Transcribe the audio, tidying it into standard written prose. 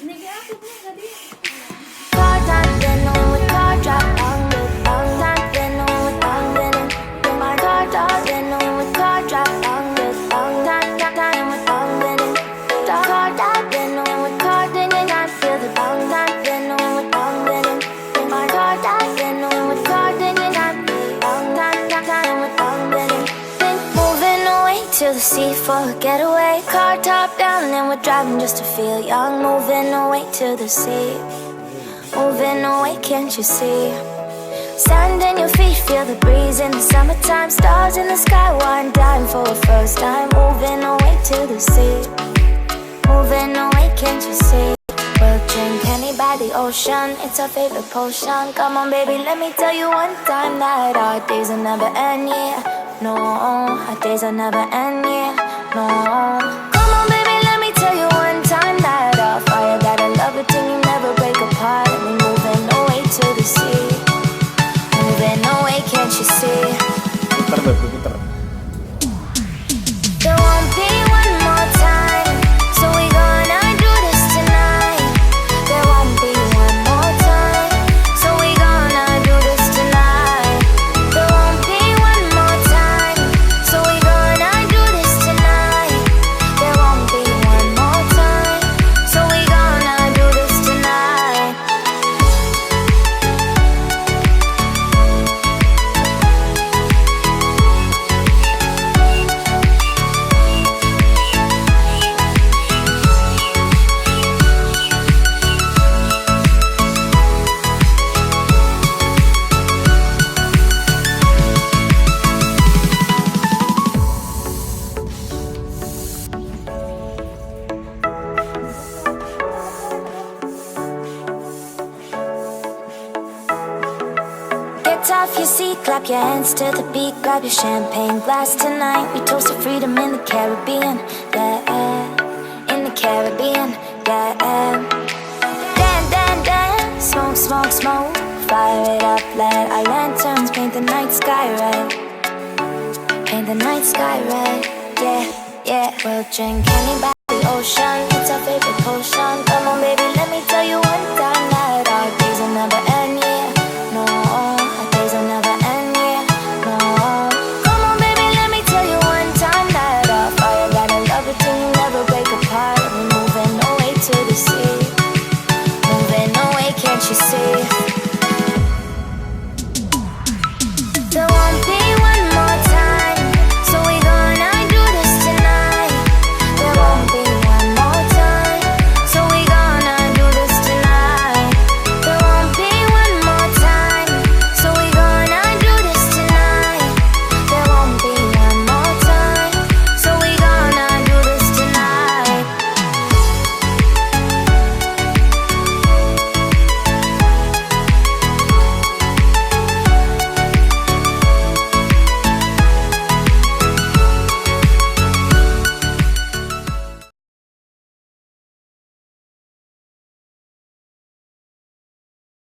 Ini kayak aku nih tadi. To the sea for a getaway. Car top down and we're driving just to feel young. Moving away to the sea. Moving away, can't you see? Sand in your feet, feel the breeze in the summertime. Stars in the sky, one dime for a first time. Moving away to the sea. Moving away, can't you see? We'll drink honey by the ocean, it's our favorite potion. Come on baby, let me tell you one time that our days will never end, yeah. No, our days will never end, yeah. No. Come on baby, let me tell you one time that our fire got a love it till you never break apart. And we moving away to the sea. Moving away, can't you see? There won't be one more time, so we gonna do this tonight. There won't be one more time, so we gonna do this tonight. There won't be one more time, so we gonna do this tonight. There won't be one more time, so we gonna do this tonight. Get off your seat, clap your hands to the beat. Grab your champagne glass tonight. We toast to freedom in the Caribbean, yeah. In the Caribbean, yeah. Dan, dan, dan, smoke, smoke, smoke. Fire it up, let our lanterns paint the night sky red. Paint the night sky red, yeah, yeah. We'll drink honey by the ocean, it's our favorite potion. Come on baby, let me